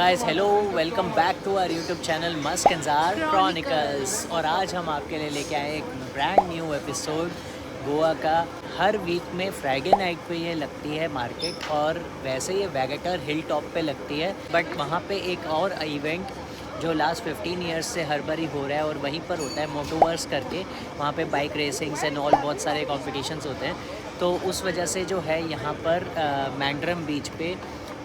Guys hello welcome back to our YouTube channel Musk and Jar Chronicles. और आज हम आपके लिए लेके आए एक ब्रांड न्यू एपिसोड गोवा का। हर वीक में फ्राइडे नाइट पे ये लगती है मार्केट, और वैसे ये वैगेटर हिल टॉप पे लगती है, बट वहाँ पे एक और इवेंट जो लास्ट 15 ईयर्स से हर बारी हो रहा है और वहीं पर होता है मोटोवर्स करके। वहाँ पे बाइक रेसिंग्स एंड ऑल बहुत सारे कॉम्पिटिशन्स होते हैं। तो उस वजह से जो है यहाँ पर मैंड्रम बीच पे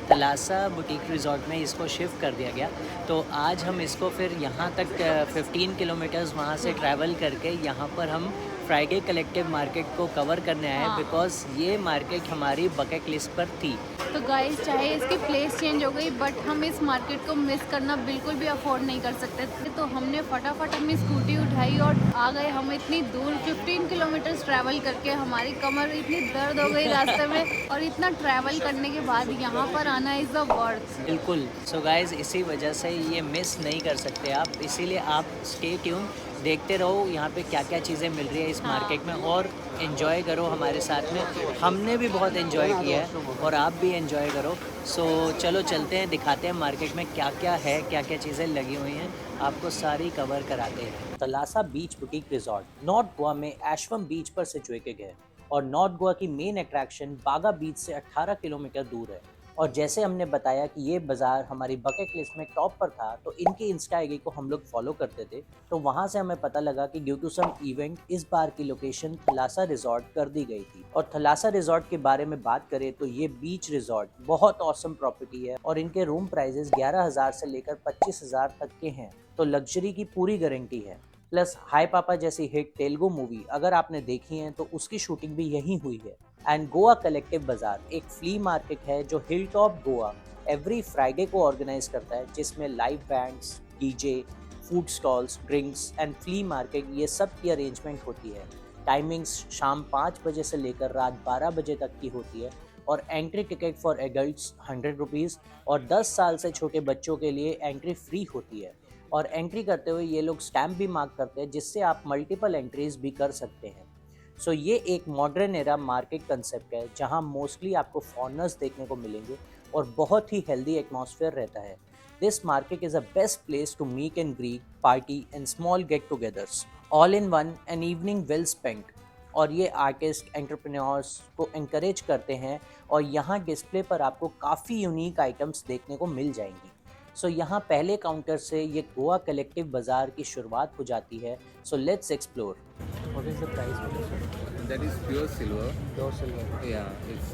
थलासा बुटीक रिज़ॉर्ट में इसको शिफ्ट कर दिया गया। तो आज हम इसको फिर यहाँ तक 15 किलोमीटर्स वहाँ से ट्रैवल करके यहाँ पर हम फ्राइडे कलेक्टिव मार्केट को कवर करने आए, बिकॉज़ ये मार्केट हमारी बकेट लिस्ट पर थी। तो गाइस, चाहे इसकी प्लेस चेंज हो गई बट हम इस मार्केट को मिस करना बिल्कुल भी अफोर्ड नहीं कर सकते। तो हमने फटाफट अपनी स्कूटी उठाई और आ गए। हम इतनी दूर 15 किलोमीटर ट्रैवल करके, हमारी कमर इतनी दर्द हो गई रास्ते में, और इतना ट्रैवल करने के बाद यहाँ पर आना इज़ द वर्थ। बिल्कुल। सो गाइज़, इसी वजह से ये मिस नहीं कर सकते आप, इसीलिए आप स्टे ट्यून, देखते रहो यहाँ पे क्या क्या चीज़ें मिल रही है इस मार्केट में, और एंजॉय करो हमारे साथ में। हमने भी बहुत एंजॉय किया है और आप भी एंजॉय करो। सो चलो चलते हैं, दिखाते हैं मार्केट में क्या क्या है, क्या क्या चीज़ें लगी हुई हैं, आपको सारी कवर कराते हैं। तलासा बीच बुटीक रिजॉर्ट नॉर्थ गोवा में एशवम बीच पर सिचुएटेड है, और नॉर्थ गोवा की मेन अट्रैक्शन बागा बीच से 18 किलोमीटर दूर है। और जैसे हमने बताया कि ये बाज़ार हमारी बकेट लिस्ट में टॉप पर था, तो इनकी इंस्टा आईडी को हम लोग फॉलो करते थे। तो वहाँ से हमें पता लगा कि ड्यू टू सम इवेंट इस बार की लोकेशन थलासा रिजॉर्ट कर दी गई थी। और थलासा रिजॉर्ट के बारे में बात करें तो ये बीच रिजॉर्ट बहुत ऑसम प्रॉपर्टी है, और इनके रूम प्राइजेस 11,000 से लेकर 25,000 तक के हैं। तो लग्जरी की पूरी गारंटी है। प्लस हाई पापा जैसी हिट तेलुगु मूवी अगर आपने देखी है तो उसकी शूटिंग भी यहीं हुई है। एंड गोवा कलेक्टिव बाजार एक फ्ली मार्केट है जो hill top Goa every Friday को ऑर्गेनाइज करता है, जिसमें live bands, DJ, food stalls, drinks and flea market, ये सब की अरेंजमेंट होती है। टाइमिंग्स शाम 5 बजे से लेकर रात 12 बजे तक की होती है, और entry ticket for adults 100 rupees, और 10 साल से छोटे बच्चों के लिए एंट्री फ्री होती है। और एंट्री करते हुए ये लोग स्टैम्प भी मार्क करते हैं, जिससे आप मल्टीपल एंट्रीज भी कर सकते हैं। सो ये एक मॉडर्न एरा मार्केट कंसेप्ट है, जहां मोस्टली आपको फॉरेनर्स देखने को मिलेंगे और बहुत ही हेल्दी एटमॉस्फेयर रहता है। This market is a best place to meet and greet, party and small get togethers, all in one an evening well spent. और ये आर्टिस्ट एंटरप्रेन्योर्स को encourage करते हैं, और यहाँ डिस्प्ले पर आपको काफ़ी यूनिक आइटम्स देखने को मिल जाएंगी। सो यहाँ पहले काउंटर से ये गोवा कलेक्टिव बाज़ार की शुरुआत हो जाती है। So let's explore. What is the price for this? That is pure silver. Pure silver Yeah, it's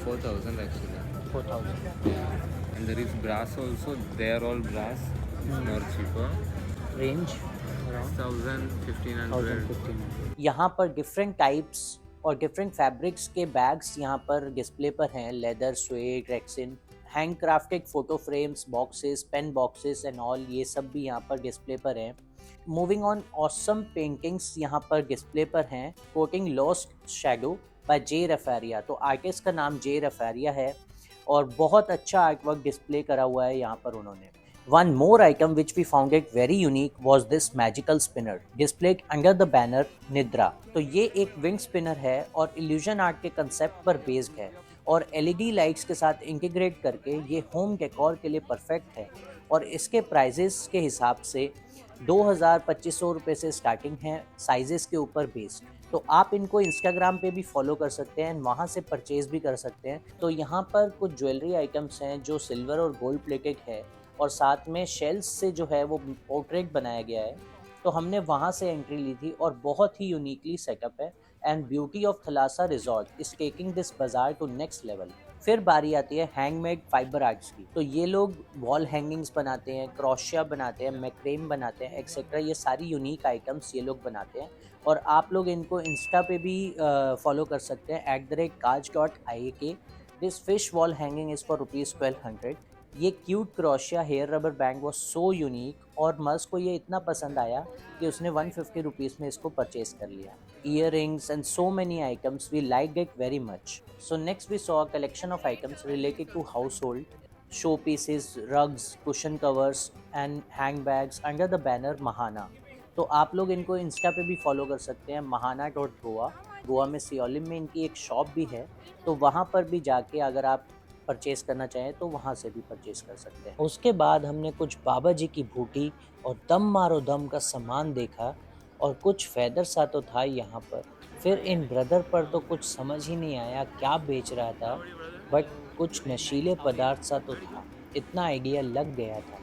4,000 actually. 4,000। Yeah. And there is brass also. They are all brass. It's more cheaper. Range around 1,000, 1,500. 1500। यहाँ पर different types और different fabrics के bags यहाँ पर display पर हैं। Leather, suede, rexine, hand crafted photo frames, boxes, pen boxes and all, ये सब भी यहाँ पर डिस्प्ले पर हैं। मूविंग ऑन, ऑसम पेंटिंग्स यहाँ पर डिस्प्ले पर हैं। Coating lost shadow by J रफारिया। तो आर्टिस्ट का नाम जे रफारिया है, और बहुत अच्छा आर्ट वर्क डिस्प्ले करा हुआ है यहाँ पर उन्होंने। One more item which we found it very unique was this magical spinner displayed under the banner Nidra। तो ये एक विंड स्पिनर है और इल्यूजन आर्ट के कंसेप्ट पर बेस्ड है, और एलईडी लाइट्स के साथ इंटीग्रेट करके ये होम डेकोर के लिए परफेक्ट है। और इसके प्राइजेस के हिसाब से 2,000-2,500 रुपये से स्टार्टिंग है, साइजेस के ऊपर बेस्ड। तो आप इनको इंस्टाग्राम पे भी फॉलो कर सकते हैं, वहाँ से परचेज भी कर सकते हैं। तो यहाँ पर कुछ ज्वेलरी आइटम्स हैं जो सिल्वर और गोल्ड प्लेटेड है, और साथ में शेल्स से जो है वो पोर्ट्रेट बनाया गया है। तो हमने वहाँ से एंट्री ली थी, और बहुत ही यूनिकली सेटअप है। And beauty of थलासा resort is taking this बाजार टू नेक्स्ट लेवल। फिर बारी आती है हैंडमेड फाइबर आर्ट्स की। तो ये लोग वॉल हैंगिंग्स बनाते हैं, क्रॉशिया बनाते हैं, मैक्रेम बनाते हैं, एक्सेट्रा। ये सारी यूनिक आइटम्स ये लोग बनाते हैं, और आप लोग इनको इंस्टा पे भी फॉलो कर सकते हैं @kaj.iak। This fish wall hanging is for ₹1200। ये cute crochet hair rubber band was so unique, और मर्स को ये इतना पसंद आया कि उसने 150 रुपीज़ में इसको परचेज कर लिया। Earrings and so many items, we liked it very much. So next we saw a collection of items related to household, showpieces, rugs, cushion covers and handbags under the banner Mahana। तो आप लोग इनको Insta पे भी follow कर सकते हैं, mahana.goa। Goa में सियोलिम में इनकी एक शॉप भी है, तो वहाँ पर भी जाके अगर आप परचेज़ करना चाहें तो वहाँ से भी परचेज़ कर सकते हैं। उसके बाद हमने कुछ बाबा जी की बूटी और दम मारो दम का सामान देखा और कुछ फेदर सा तो था यहाँ पर। फिर इन ब्रदर पर तो कुछ समझ ही नहीं आया क्या बेच रहा था, बट कुछ नशीले पदार्थ सा तो था, इतना आइडिया लग गया था।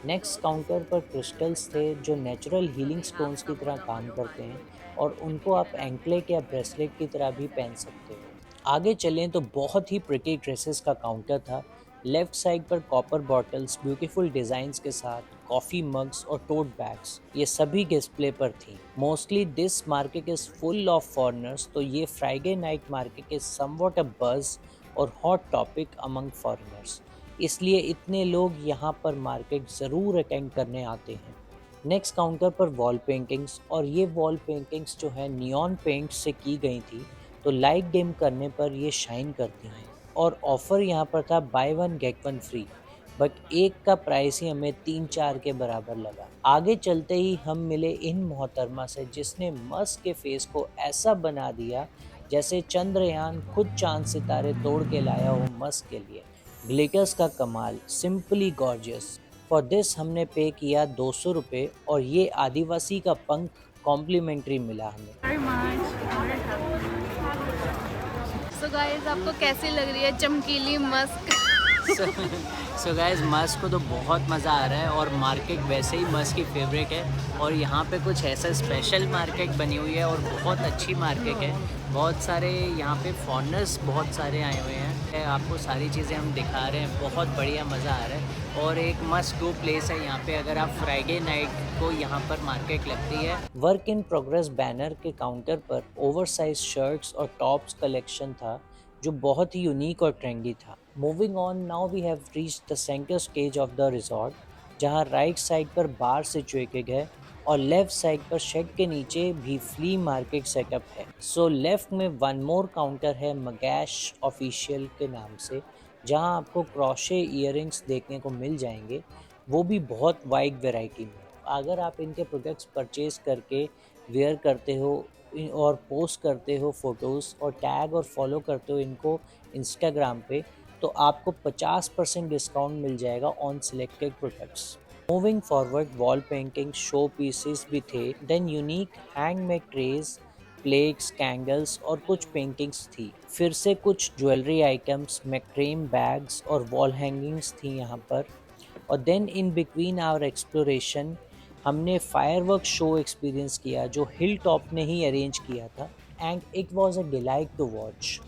नेक्स्ट काउंटर पर क्रिस्टल्स थे जो नेचुरल हीलिंग स्टोन्स की तरह काम करते हैं और उनको आप एंकलेट या ब्रेसलेट की तरह भी पहन सकते हो। आगे चलें तो बहुत ही प्रिटी ड्रेसेस का काउंटर था। लेफ्ट साइड पर कॉपर बॉटल्स ब्यूटीफुल डिजाइन्स के साथ कॉफ़ी मग्स और टोट बैग्स ये सभी डिस्प्ले पर थी। Mostly this market is full of foreigners, तो ये Friday night market is somewhat a buzz और हॉट टॉपिक अमंग फॉरेनर्स, इसलिए इतने लोग यहाँ पर मार्केट ज़रूर अटेंड करने आते हैं। नेक्स्ट काउंटर पर वॉल पेंटिंग्स, और ये वॉल पेंटिंग्स जो है नियॉन पेंट से की गई थी, तो लाइट डिम करने पर ये शाइन करती हैं। और ऑफ़र यहाँ पर था by one get one free, but एक का प्राइस ही हमें 3-4 के बराबर लगा। आगे चलते ही हम मिले इन मोहतरमा से जिसने मस्क के फेस को ऐसा बना दिया जैसे चंद्रयान खुद चांद सितारे तोड़ के लाया हो मस्क के लिए। ग्लिटर्स का कमाल, सिंपली गॉर्जियस। फॉर दिस हमने पे किया 200 रुपये और ये आदिवासी का पंख कॉम्प्लीमेंट्री मिला हमें। सो गाइस, आपको कैसी लग रही है चमकीली मस्क? सो गाइस, मस्क को तो बहुत मज़ा आ रहा है और मार्केट वैसे ही मस्क की फेवरेट है और यहाँ पे कुछ ऐसा स्पेशल मार्केट बनी हुई है और बहुत अच्छी मार्केट है। बहुत सारे यहाँ पे फॉरेनर्स बहुत सारे आए हुए हैं, आपको सारी चीज़ें हम दिखा रहे हैं, बहुत बढ़िया मज़ा आ रहा है और एक मस्ट गो प्लेस है यहाँ पे अगर आप फ्राइडे नाइट को यहाँ पर मार्केट लगती है। वर्क इन प्रोग्रेस बैनर के काउंटर पर ओवरसाइज शर्ट्स और टॉप्स कलेक्शन था जो बहुत ही यूनिक और ट्रेंडी था। Moving on, now we have reached the centre stage of the resort, जहां राइट साइड पर बार सिचुएटेड है और लेफ्ट साइड पर शेड के नीचे भी फ्ली मार्केट सेटअप है। सो लेफ्ट में वन मोर काउंटर है मगैश ऑफिशियल के नाम से, जहां आपको क्रोशे इयररिंग्स देखने को मिल जाएंगे, वो भी बहुत वाइड वैरायटी में। अगर आप इनके प्रोडक्ट्स परचेज करके वेयर करते हो और पोस्ट करते हो फ़ोटोज़ और टैग और फॉलो करते हो इनको इंस्टाग्राम पे, तो आपको 50% डिस्काउंट मिल जाएगा on selected products. Moving forward, wall painting showpieces भी थे, then unique handmade trays, plates, candles और कुछ पेंटिंग्स थी। फिर से कुछ ज्वेलरी आइटम्स, मैक्रेम बैग्स और वॉल हैंगिंग्स थी यहाँ पर। और then in between our exploration हमने फायरवर्क शो एक्सपीरियंस किया जो हिल टॉप ने ही अरेंज किया था, and it was a delight to watch.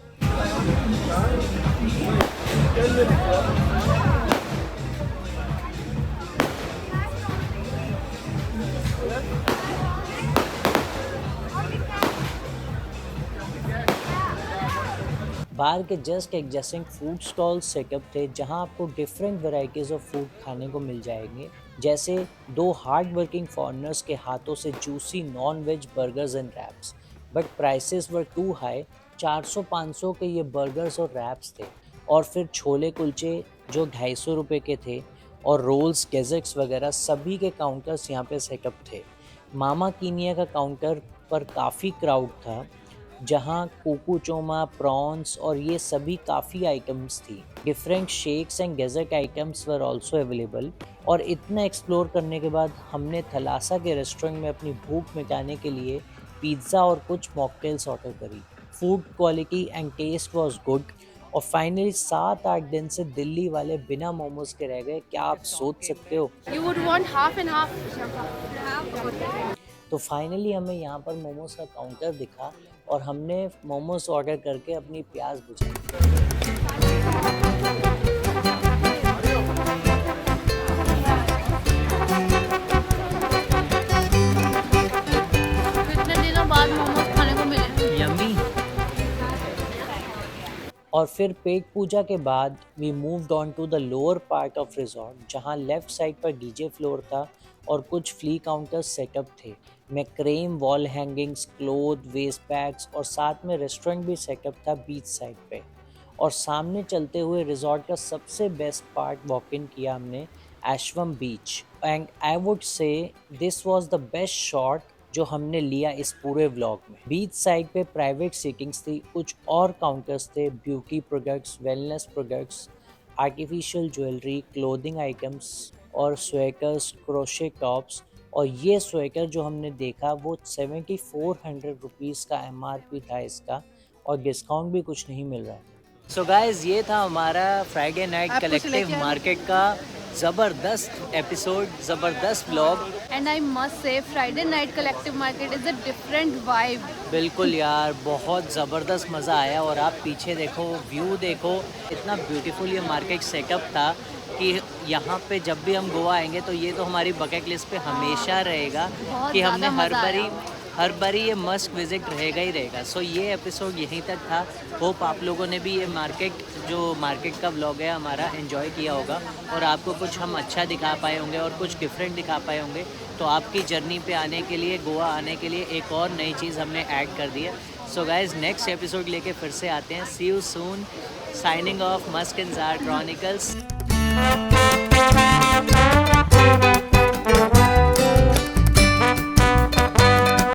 Bar के just adjacent food stall setup थे जहां आपको डिफरेंट वैरायटीज ऑफ फूड खाने को मिल जाएंगे, जैसे 2 हार्ड वर्किंग फॉरेनर्स के हाथों से juicy non veg burgers and wraps, but prices were too high. 400-500 के ये बर्गर्स और रैप्स थे। और फिर छोले कुलचे जो 250 रुपये के थे और रोल्स, डेजर्ट्स वगैरह सभी के काउंटर्स यहाँ पे सेटअप थे। मामा कीनिया का काउंटर पर काफ़ी क्राउड था, जहाँ कोको चोमा, प्रॉन्स और ये सभी काफ़ी आइटम्स थी। Different shakes and dessert items were also available. और इतना एक्सप्लोर करने के बाद हमने थलासा के रेस्टोरेंट में अपनी भूख मिटाने के लिए पिज़्ज़ा और कुछ मॉकटेल्स ऑर्डर करी। Food quality and taste was good. और फाइनली 7-8 दिन से दिल्ली वाले बिना मोमोज के रह गए, क्या आप सोच सकते हो? You would want half and half. तो फाइनली हमें यहाँ पर मोमोज का काउंटर दिखा और हमने मोमोज ऑर्डर करके अपनी प्यास बुझाई। कितने दिनों बाद मोमोज खाने को मिले। यम्मी। और फिर पेट पूजा के बाद we moved on to the lower part of resort, जहां लेफ्ट साइड पर डीजे फ्लोर था और कुछ फ्ली काउंटर सेटअप थे। Macrame, wall hangings, cloth, waste bags और साथ में रेस्टोरेंट भी सेटअप था बीच साइड पे। और सामने चलते हुए रिजॉर्ट का सबसे बेस्ट पार्ट वॉक इन किया हमने, Ashwem beach, and I would say this was the best shot जो हमने लिया इस पूरे व्लॉग में। बीच साइड पे प्राइवेट सीटिंग्स थी, कुछ और काउंटर्स थे, beauty products, wellness products artificial jewellery, clothing items और स्वेटर्स, क्रोशे टॉप्स। और ये स्वेटर जो हमने देखा वो 7400 रुपीज़ का MRP था इसका, और डिस्काउंट भी कुछ नहीं मिल रहा है। सो गाइस, ये था हमारा फ्राइडे नाइट आप कुछ कलेक्टिव लेके आए? मार्केट का ज़बरदस्त एपिसोड, ज़बरदस्त vlog. And I must say Friday night collective market is a different vibe. बिल्कुल यार, बहुत ज़बरदस्त मज़ा आया। और आप पीछे देखो, व्यू देखो, इतना ब्यूटीफुल ये मार्केट सेटअप था कि यहाँ पे जब भी हम गोवा आएंगे तो ये तो हमारी बकेट लिस्ट पे हमेशा रहेगा बहुत कि हमने ज़्यादा मज़ा आया। हर बारी ये मस्ट विज़िट रहेगा ही रहेगा। सो ये एपिसोड यहीं तक था। होप आप लोगों ने भी ये मार्केट का व्लॉग है हमारा एंजॉय किया होगा, और आपको कुछ हम अच्छा दिखा पाए होंगे और कुछ डिफरेंट दिखा पाए होंगे। तो आपकी जर्नी पे आने के लिए, गोवा आने के लिए एक और नई चीज़ हमने ऐड कर दी है। सो गाइज, नेक्स्ट एपिसोड लेके फिर से आते हैं। See you soon. Signing off, Musk and Jar chronicles.